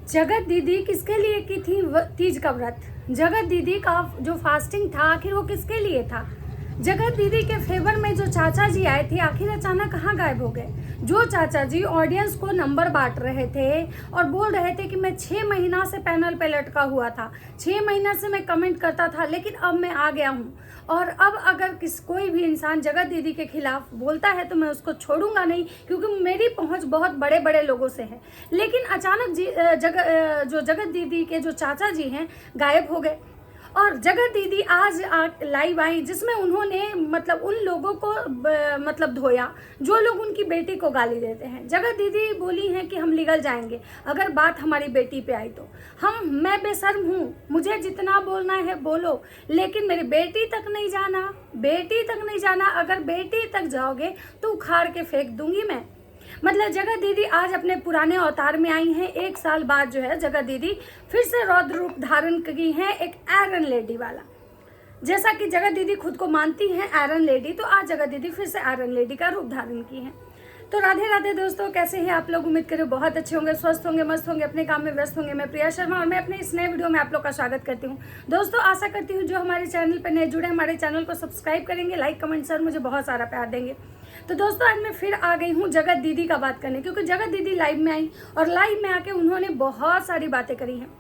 जगत दीदी किसके लिए की थी तीज का व्रत? जगत दीदी का जो फास्टिंग था आखिर वो किसके लिए था? जगत दीदी के फेवर में जो चाचा जी आए थे आखिर अचानक कहाँ गायब हो गए? जो चाचा जी ऑडियंस को नंबर बांट रहे थे और बोल रहे थे कि मैं 6 महीना से पैनल पे लटका हुआ था, 6 महीना से मैं कमेंट करता था, लेकिन अब मैं आ गया हूँ और अब अगर कोई भी इंसान जगत दीदी के खिलाफ बोलता है तो मैं उसको छोड़ूंगा नहीं, क्योंकि मेरी पहुँच बहुत बड़े बड़े लोगों से है। लेकिन अचानक जो जगत दीदी के जो चाचा जी हैं गायब हो गए और जगत दीदी आज लाइव आई, जिसमें उन्होंने मतलब उन लोगों को मतलब धोया जो लोग उनकी बेटी को गाली देते हैं। जगत दीदी बोली हैं कि हम लीगल जाएंगे अगर बात हमारी बेटी पे आई तो। मैं बेशर्म हूँ, मुझे जितना बोलना है बोलो, लेकिन मेरी बेटी तक नहीं जाना, बेटी तक नहीं जाना। अगर बेटी तक जाओगे तो उखाड़ के फेंक दूंगी मैं। मतलब जगत दीदी आज अपने पुराने अवतार में आई हैं। 1 साल बाद जो है जगत दीदी फिर से रौद्र रूप धारण की हैं, एक आयरन लेडी वाला। जैसा कि जगत दीदी खुद को मानती हैं आयरन लेडी, तो आज जगत दीदी फिर से आयरन लेडी का रूप धारण की हैं। तो राधे राधे दोस्तों, कैसे हैं आप लोग? उम्मीद करें बहुत अच्छे होंगे, स्वस्थ होंगे, मस्त होंगे, अपने काम में व्यस्त होंगे। मैं प्रिया शर्मा और मैं अपने इस नए वीडियो में आप लोग का स्वागत करती हूं। दोस्तों आशा करती हूं जो हमारे चैनल पर नए जुड़े हमारे चैनल को सब्सक्राइब करेंगे, लाइक कमेंट सर मुझे बहुत सारा प्यार देंगे। तो दोस्तों आज मैं फिर आ गई हूँ जगत दीदी का बात करने, क्योंकि जगत दीदी लाइव में आई और लाइव में आके उन्होंने बहुत सारी बातें करी हैं,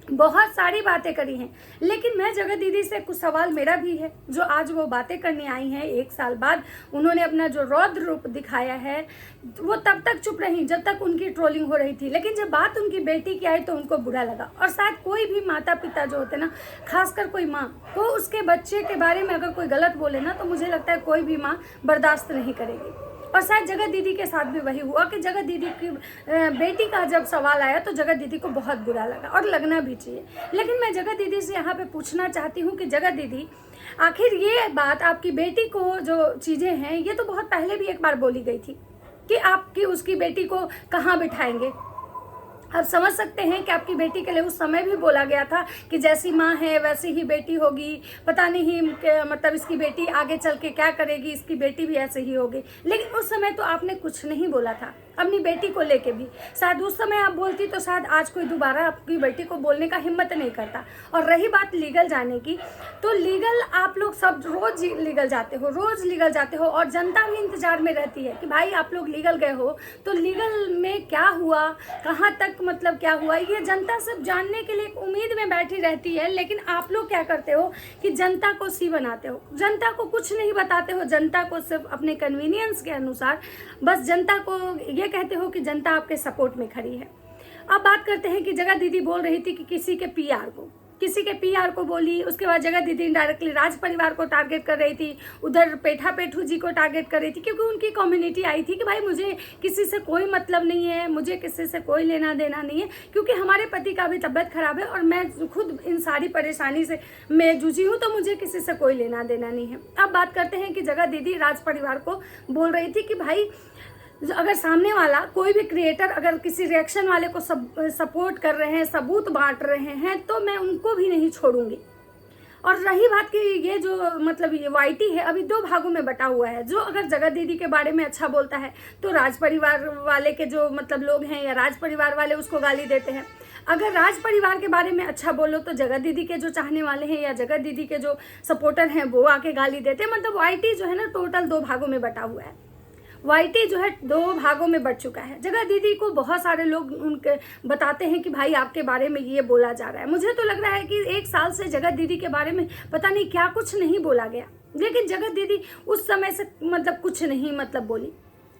बहुत सारी बातें करी हैं। लेकिन मैं जगत दीदी से कुछ सवाल मेरा भी है, जो आज वो बातें करने आई हैं 1 साल बाद। उन्होंने अपना जो रौद्र रूप दिखाया है वो तब तक चुप रही जब तक उनकी ट्रोलिंग हो रही थी, लेकिन जब बात उनकी बेटी की आई तो उनको बुरा लगा। और शायद कोई भी माता पिता जो होते ना, खासकर कोई माँ को उसके बच्चे के बारे में अगर कोई गलत बोले ना, तो मुझे लगता है कोई भी माँ बर्दाश्त नहीं करेगी। और शायद जगत दीदी के साथ भी वही हुआ कि जगत दीदी की बेटी का जब सवाल आया तो जगत दीदी को बहुत बुरा लगा, और लगना भी चाहिए। लेकिन मैं जगत दीदी से यहाँ पे पूछना चाहती हूँ कि जगत दीदी, आखिर ये बात आपकी बेटी को जो चीज़ें हैं ये तो बहुत पहले भी एक बार बोली गई थी कि आपकी उसकी बेटी को कहाँ बिठाएंगे। आप समझ सकते हैं कि आपकी बेटी के लिए उस समय भी बोला गया था कि जैसी माँ है वैसी ही बेटी होगी, पता नहीं मतलब इसकी बेटी आगे चल के क्या करेगी, इसकी बेटी भी ऐसे ही होगी। लेकिन उस समय तो आपने कुछ नहीं बोला था अपनी बेटी को लेके भी। शायद उस समय आप बोलती तो शायद आज कोई दोबारा आपकी बेटी को बोलने का हिम्मत नहीं करता। और रही बात लीगल जाने की, तो लीगल आप लोग सब रोज लीगल जाते हो, रोज लीगल जाते हो, और जनता भी इंतजार में रहती है कि भाई आप लोग लीगल गए हो तो लीगल में क्या हुआ, कहाँ तक मतलब क्या हुआ, ये जनता सब जानने के लिए एक उम्मीद में बैठी रहती है। लेकिन आप लोग क्या करते हो कि जनता को सी बनाते हो, जनता को कुछ नहीं बताते हो, जनता को सिर्फ अपने कन्वीनियंस के अनुसार बस जनता को ये कहते हो कि जनता आपके सपोर्ट में खड़ी है। अब बात करते हैं कि जगत दीदी बोल रही थी कि किसी के पीआर को बोली। उसके बाद जगत दीदी डायरेक्टली राज परिवार को टारगेट कर रही थी, उधर पेठा पेठू जी को टारगेट कर रही थी, क्योंकि उनकी कम्युनिटी आई थी कि भाई मुझे किसी से कोई मतलब नहीं है, मुझे किसी से कोई लेना देना नहीं है, क्योंकि हमारे पति का भी तबीयत खराब है और मैं खुद इन सारी परेशानी से मैं जूझी हूँ, तो मुझे किसी से कोई लेना देना नहीं है। अब बात करते हैं कि जगत दीदी राज परिवार को बोल रही थी कि भाई अगर सामने वाला कोई भी क्रिएटर अगर किसी रिएक्शन वाले को सपोर्ट कर रहे हैं, सबूत बांट रहे हैं, तो मैं उनको भी नहीं छोड़ूंगी। और रही बात कि ये जो मतलब ये वाईटी है अभी 2 भागों में बटा हुआ है। जो अगर जगत दीदी के बारे में अच्छा बोलता है तो राज परिवार वाले के जो मतलब लोग हैं या राज परिवार वाले उसको गाली देते हैं। अगर राज परिवार के बारे में अच्छा बोलो तो जगत दीदी के जो चाहने वाले हैं या जगत दीदी के जो सपोर्टर हैं वो आके गाली देते हैं। मतलब वाईटी जो है ना टोटल 2 भागों में बटा हुआ है। वाईटी जो है 2 भागों में बढ़ चुका है। जगत दीदी को बहुत सारे लोग उनके बताते हैं कि भाई आपके बारे में ये बोला जा रहा है। मुझे तो लग रहा है कि 1 साल से जगत दीदी के बारे में पता नहीं क्या कुछ नहीं बोला गया, लेकिन जगत दीदी उस समय से मतलब कुछ नहीं मतलब बोली,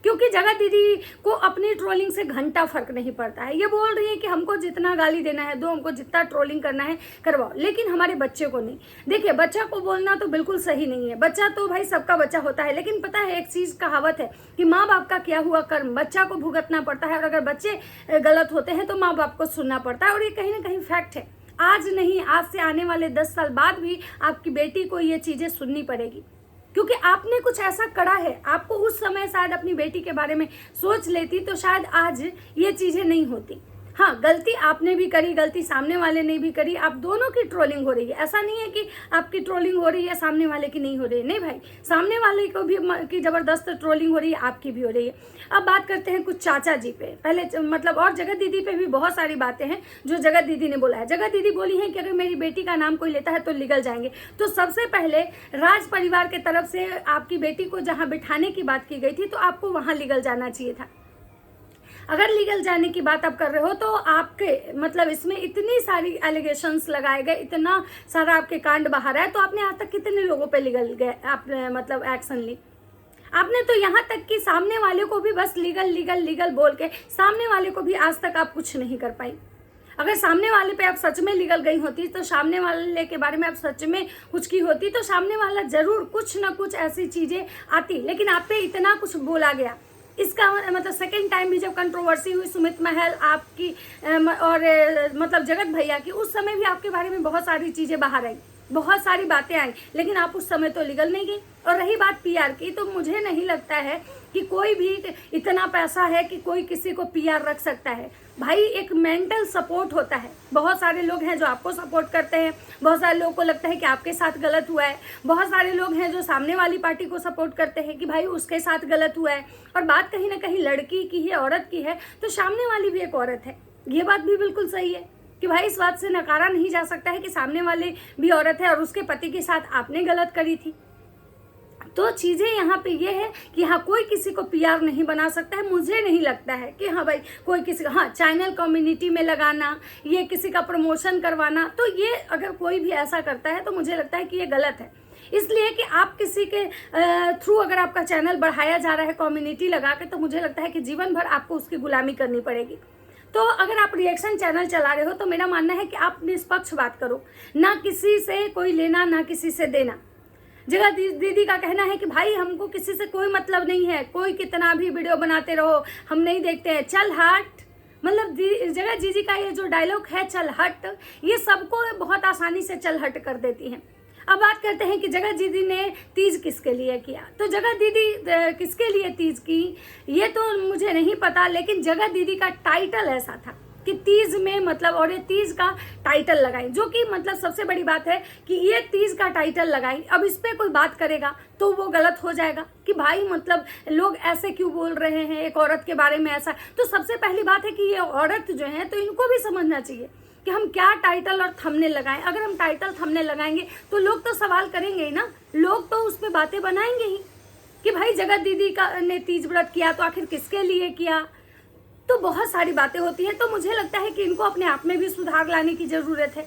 क्योंकि जगत दीदी को अपनी ट्रोलिंग से घंटा फर्क नहीं पड़ता है। ये बोल रही है कि हमको जितना गाली देना है दो, हमको जितना ट्रोलिंग करना है करवाओ, लेकिन हमारे बच्चे को नहीं। देखिए बच्चा को बोलना तो बिल्कुल सही नहीं है, बच्चा तो भाई सबका बच्चा होता है, लेकिन पता है एक चीज कहावत है कि माँ बाप का किया हुआ कर्म बच्चा को भुगतना पड़ता है, और अगर बच्चे गलत होते हैं तो माँ बाप को सुनना पड़ता है। और ये कहीं ना कहीं फैक्ट है। आज नहीं, आज से आने वाले 10 साल बाद भी आपकी बेटी को ये चीजें सुननी पड़ेगी, क्योंकि आपने कुछ ऐसा करा है। आपको उस समय शायद अपनी बेटी के बारे में सोच लेती तो शायद आज ये चीजें नहीं होती। हाँ, गलती आपने भी करी, गलती सामने वाले ने भी करी, आप दोनों की ट्रोलिंग हो रही है। ऐसा नहीं है कि आपकी ट्रोलिंग हो रही है सामने वाले की नहीं हो रही है, नहीं भाई, सामने वाले को भी की ज़बरदस्त ट्रोलिंग हो रही है, आपकी भी हो रही है। अब बात करते हैं कुछ चाचा जी पे, पहले मतलब और जगत दीदी पे भी बहुत सारी बातें हैं जो जगत दीदी ने बोला है। जगत दीदी बोली है कि अगर मेरी बेटी का नाम कोई लेता है तो निकल जाएंगे। तो सबसे पहले राज परिवार के तरफ से आपकी बेटी को जहाँ बिठाने की बात की गई थी तो आपको वहाँ निकल जाना चाहिए था। अगर लीगल जाने की बात आप कर रहे हो तो आपके मतलब इसमें इतनी सारी एलिगेशंस लगाए गए, इतना सारा आपके कांड बाहर है, तो आपने आज तक कितने लोगों पे लीगल गए आपने मतलब एक्शन ली? आपने तो यहाँ तक कि सामने वाले को भी बस लीगल लीगल लीगल बोल के सामने वाले को भी आज तक आप कुछ नहीं कर पाई। अगर सामने वाले पे आप सच में लीगल गई होती तो सामने वाले के बारे में आप सच में कुछ की होती तो सामने वाला जरूर कुछ ना कुछ ऐसी चीजें आती, लेकिन आप पे इतना कुछ बोला गया। इसका मतलब सेकेंड टाइम भी जब कंट्रोवर्सी हुई सुमित महल आपकी और मतलब जगत भैया की, उस समय भी आपके बारे में बहुत सारी चीज़ें बाहर आई, बहुत सारी बातें आई, लेकिन आप उस समय तो लीगल नहीं गई। और रही बात पीआर की, तो मुझे नहीं लगता है कि कोई भी इतना पैसा है कि कोई किसी को पीआर रख सकता है। भाई एक मेंटल सपोर्ट होता है, बहुत सारे लोग हैं जो आपको सपोर्ट करते हैं, बहुत सारे लोगों को लगता है कि आपके साथ गलत हुआ है, बहुत सारे लोग हैं जो सामने वाली पार्टी को सपोर्ट करते हैं कि भाई उसके साथ गलत हुआ है। और बात कहीं ना कहीं लड़की की है, औरत की है, तो सामने वाली भी एक औरत है। ये बात भी बिल्कुल सही है कि भाई इस बात से नकारा नहीं जा सकता है कि सामने वाले भी औरत है और उसके पति के साथ आपने गलत करी थी। तो चीज़ें यहाँ पे ये है कि हाँ कोई किसी को पीआर नहीं बना सकता है। मुझे नहीं लगता है कि हाँ भाई कोई किसी का, हाँ चैनल कम्युनिटी में लगाना, ये किसी का प्रमोशन करवाना, तो ये अगर कोई भी ऐसा करता है तो मुझे लगता है कि ये गलत है। इसलिए कि आप किसी के थ्रू अगर आपका चैनल बढ़ाया जा रहा है कम्युनिटी लगा के, तो मुझे लगता है कि जीवन भर आपको उसकी गुलामी करनी पड़ेगी। तो अगर आप रिएक्शन चैनल चला रहे हो तो मेरा मानना है कि आप निष्पक्ष बात करो, ना किसी से कोई लेना ना किसी से देना। जगह दीदी का कहना है कि भाई हमको किसी से कोई मतलब नहीं है, कोई कितना भी वीडियो बनाते रहो हम नहीं देखते हैं, चल हट। मतलब जगह जीजी का ये जो डायलॉग है चल हट, ये सबको बहुत आसानी से चल हट कर देती हैं। अब बात करते हैं कि जगह दीदी ने तीज किसके लिए किया। तो जगह दीदी किसके लिए तीज की ये तो मुझे नहीं पता, लेकिन जगह दीदी का टाइटल ऐसा था कि तीज में मतलब, और ये तीज का टाइटल लगाई, जो कि मतलब सबसे बड़ी बात है कि ये तीज का टाइटल लगाई। अब इस पे कोई बात करेगा तो वो गलत हो जाएगा कि भाई मतलब लोग ऐसे क्यों बोल रहे हैं एक औरत के बारे में ऐसा। तो सबसे पहली बात है कि ये औरत जो है तो इनको भी समझना चाहिए कि हम क्या टाइटल और थंबनेल लगाएं। अगर हम टाइटल थंबनेल लगाएंगे तो लोग तो सवाल करेंगे ही ना, लोग तो उस पर बातें बनाएंगे ही कि भाई जगत दीदी का ने तीज व्रत किया तो आखिर किसके लिए किया। तो बहुत सारी बातें होती हैं। तो मुझे लगता है कि इनको अपने आप में भी सुधार लाने की ज़रूरत है।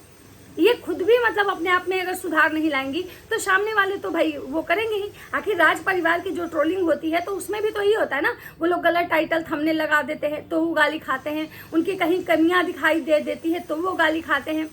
ये खुद भी मतलब अपने आप में अगर सुधार नहीं लाएंगी तो सामने वाले तो भाई वो करेंगे ही। आखिर राज परिवार की जो ट्रोलिंग होती है तो उसमें भी तो यही होता है ना, वो लोग गलत टाइटल थंबनेल लगा देते हैं तो वो गाली खाते हैं, उनकी कहीं कमियां दिखाई दे देती है तो वो गाली खाते हैं।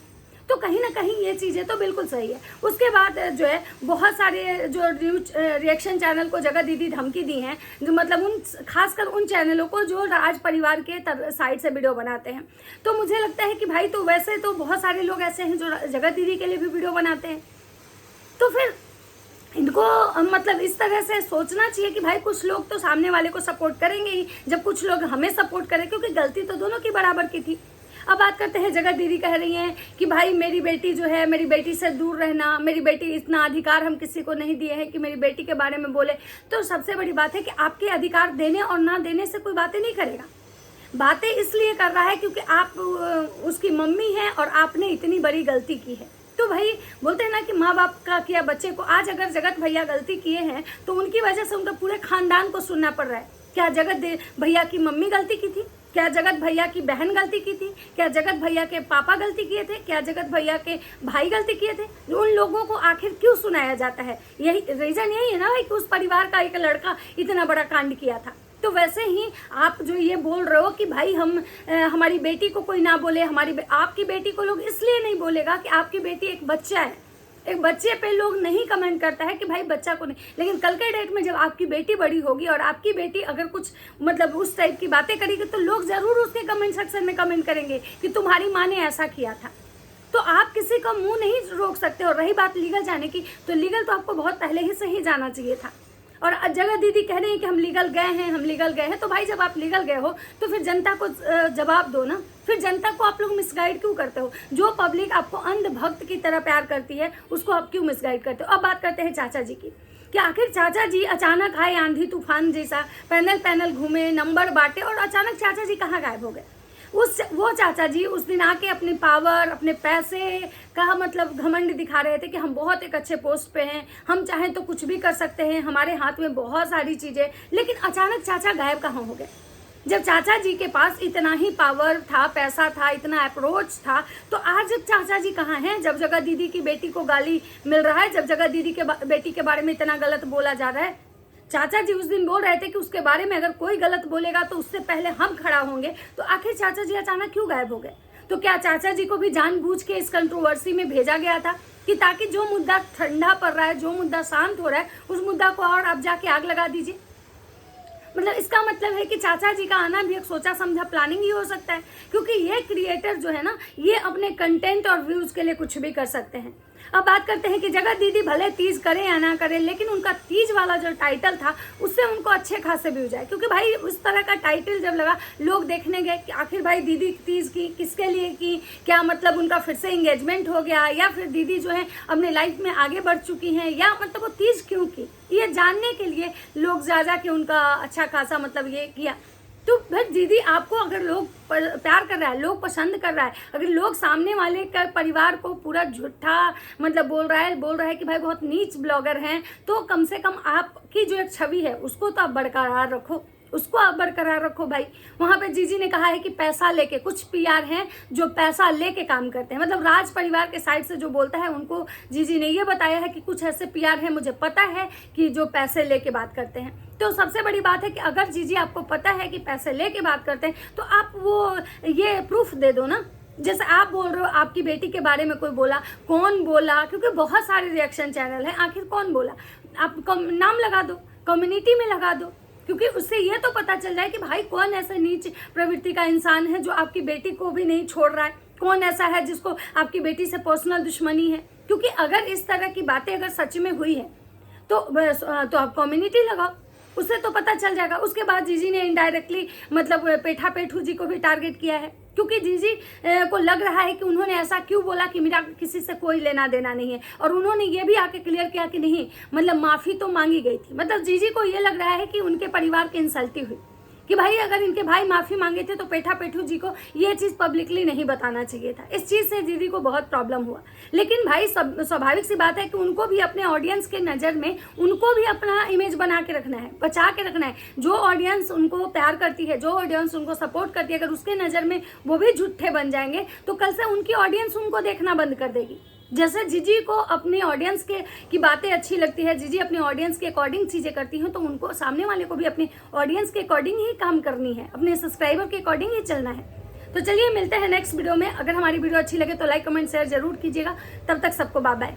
तो कहीं ना कहीं ये चीज़ें तो बिल्कुल सही है। उसके बाद जो है बहुत सारे जो रिएक्शन चैनल को जगह दीदी धमकी दी हैं, जो मतलब उन खासकर उन चैनलों को जो राज परिवार के साइड से वीडियो बनाते हैं। तो मुझे लगता है कि भाई तो वैसे तो बहुत सारे लोग ऐसे हैं जो जगह दीदी के लिए भी वीडियो बनाते हैं, तो फिर इनको मतलब इस तरह से सोचना चाहिए कि भाई कुछ लोग तो सामने वाले को सपोर्ट करेंगे ही जब कुछ लोग हमें सपोर्ट करें, क्योंकि गलती तो दोनों की बराबर की थी। अब बात करते हैं, जगत दीदी कह रही हैं कि भाई मेरी बेटी जो है, मेरी बेटी से दूर रहना, मेरी बेटी इतना अधिकार हम किसी को नहीं दिए हैं कि मेरी बेटी के बारे में बोले। तो सबसे बड़ी बात है कि आपके अधिकार देने और ना देने से कोई बातें नहीं करेगा। बातें इसलिए कर रहा है क्योंकि आप उसकी मम्मी हैं और आपने इतनी बड़ी गलती की है। तो भाई बोलते हैं ना कि माँ बाप का किया बच्चे को। आज अगर जगत भैया गलती किए हैं तो उनकी वजह से उनका पूरे खानदान को सुनना पड़ रहा है। क्या जगत भैया की मम्मी गलती की थी? क्या जगत भैया की बहन गलती की थी? क्या जगत भैया के पापा गलती किए थे? क्या जगत भैया के भाई गलती किए थे? उन लोगों को आखिर क्यों सुनाया जाता है? यही रीजन यही है ना भाई कि उस परिवार का एक लड़का इतना बड़ा कांड किया था। तो वैसे ही आप जो ये बोल रहे हो कि भाई हमारी बेटी को कोई ना बोले, आपकी बेटी को लोग इसलिए नहीं बोलेगा कि आपकी बेटी एक बच्चा है। एक बच्चे पे लोग नहीं कमेंट करता है कि भाई बच्चा को नहीं, लेकिन कल के डेट में जब आपकी बेटी बड़ी होगी और आपकी बेटी अगर कुछ मतलब उस टाइप की बातें करेगी तो लोग जरूर उसके कमेंट सेक्शन में कमेंट करेंगे कि तुम्हारी माँ ने ऐसा किया था। तो आप किसी का मुंह नहीं रोक सकते। और रही बात लीगल जाने की, तो लीगल तो आपको बहुत पहले ही से ही जाना चाहिए था। और जगत दीदी कह रही हैं कि हम लीगल गए हैं, हम लीगल गए हैं। तो भाई जब आप लीगल गए हो तो फिर जनता को जवाब दो ना। फिर जनता को आप लोग मिसगाइड क्यों करते हो? जो पब्लिक आपको अंधभक्त की तरह प्यार करती है उसको आप क्यों मिसगाइड करते हो? अब बात करते हैं चाचा जी की कि आखिर चाचा जी अचानक आए आंधी तूफान जैसा, पैनल पैनल घूमे, नंबर बांटे और अचानक चाचा जी कहाँ गायब हो गए? वो चाचा जी उस दिन आके अपनी पावर, अपने पैसे का मतलब घमंड दिखा रहे थे कि हम बहुत एक अच्छे पोस्ट पे हैं, हम चाहें तो कुछ भी कर सकते हैं, हमारे हाथ में बहुत सारी चीजें। लेकिन अचानक चाचा गायब कहाँ हो गए? जब चाचा जी के पास इतना ही पावर था, पैसा था, इतना अप्रोच था, तो आज जब चाचा जी कहाँ हैं? जब जगत दीदी की बेटी को गाली मिल रहा है, जब जगत दीदी के बेटी के बारे में इतना गलत बोला जा रहा है। चाचा जी उस दिन बोल रहे थे कि उसके बारे में अगर कोई गलत बोलेगा तो उससे पहले हम खड़ा होंगे। तो आखिर चाचा जी अचानक क्यों गायब हो गए? तो क्या चाचा जी को भी जानबूझ के इस कंट्रोवर्सी में भेजा गया था कि ताकि जो मुद्दा ठंडा पड़ रहा है, जो मुद्दा शांत हो रहा है, उस मुद्दा को और आप जाके आग लगा दीजिए? मतलब इसका मतलब है कि चाचा जी का आना भी एक सोचा समझा प्लानिंग ही हो सकता है, क्योंकि ये क्रिएटर जो है ना, ये अपने कंटेंट और व्यूज के लिए कुछ भी कर सकते हैं। अब बात करते हैं कि जगत दीदी भले तीज करे या ना करे, लेकिन उनका तीज वाला जो टाइटल था उससे उनको अच्छे खासे व्यूज आए। क्योंकि भाई उस तरह का टाइटल जब लगा, लोग देखने गए कि आखिर भाई दीदी तीज की किसके लिए की, क्या मतलब उनका फिर से एंगेजमेंट हो गया, या फिर दीदी जो है अपने लाइफ में आगे बढ़ चुकी हैं, या मतलब वो तीज क्यों की, ये जानने के लिए लोग जा के उनका अच्छा खासा मतलब ये किया। तो भाई दीदी आपको अगर लोग प्यार कर रहा है, लोग पसंद कर रहा है, अगर लोग सामने वाले का परिवार को पूरा झूठा मतलब बोल रहा है कि भाई बहुत नीच ब्लॉगर हैं, तो कम से कम आपकी जो एक छवि है उसको तो आप बरकरार रखो, उसको आप बरकरार रखो भाई। वहां पे जीजी ने कहा है कि पैसा लेके, कुछ पीआर हैं जो पैसा लेके काम करते हैं, मतलब राज परिवार के साइड से जो बोलता है उनको जीजी ने ये बताया है कि कुछ ऐसे पीआर हैं, मुझे पता है कि जो पैसे लेके बात करते हैं। तो सबसे बड़ी बात है कि अगर जीजी आपको पता है कि पैसे लेके बात करते हैं तो आप वो ये प्रूफ दे दो ना। जैसे आप बोल रहे हो आपकी बेटी के बारे में कोई बोला, कौन बोला? क्योंकि बहुत सारे रिएक्शन चैनल है, आखिर कौन बोला? आप नाम लगा दो, कम्युनिटी में लगा दो, क्योंकि उससे ये तो पता चल जाए कि भाई कौन ऐसा नीच प्रवृत्ति का इंसान है जो आपकी बेटी को भी नहीं छोड़ रहा है, कौन ऐसा है जिसको आपकी बेटी से पर्सनल दुश्मनी है। क्योंकि अगर इस तरह की बातें अगर सच में हुई है तो आप कम्युनिटी लगाओ, उससे तो पता चल जाएगा। उसके बाद जीजी ने इनडायरेक्टली मतलब पेठा पेठू जी को भी टारगेट किया है, क्योंकि जीजी को लग रहा है कि उन्होंने ऐसा क्यों बोला कि मेरा किसी से कोई लेना देना नहीं है। और उन्होंने ये भी आके क्लियर किया कि नहीं, मतलब माफ़ी तो मांगी गई थी। मतलब जीजी को ये लग रहा है कि उनके परिवार की इंसल्टी हुई, कि भाई अगर इनके भाई माफ़ी मांगे थे तो पेठा पेठू जी को ये चीज़ पब्लिकली नहीं बताना चाहिए था। इस चीज़ से दीदी को बहुत प्रॉब्लम हुआ। लेकिन भाई स्वाभाविक सी बात है कि उनको भी अपने ऑडियंस के नज़र में उनको भी अपना इमेज बना के रखना है, बचा के रखना है। जो ऑडियंस उनको प्यार करती है, जो ऑडियंस उनको सपोर्ट करती है, अगर उसके नज़र में वो भी झूठे बन जाएंगे तो कल से उनकी ऑडियंस उनको देखना बंद कर देगी। जैसे जीजी को अपनी ऑडियंस की बातें अच्छी लगती है, जीजी अपनी ऑडियंस के अकॉर्डिंग चीज़ें करती हैं, तो उनको सामने वाले को भी अपनी ऑडियंस के अकॉर्डिंग ही काम करनी है, अपने सब्सक्राइबर के अकॉर्डिंग ही चलना है। तो चलिए मिलते हैं नेक्स्ट वीडियो में। अगर हमारी वीडियो अच्छी लगे तो लाइक कमेंट शेयर जरूर कीजिएगा। तब तक सबको बाय बाय।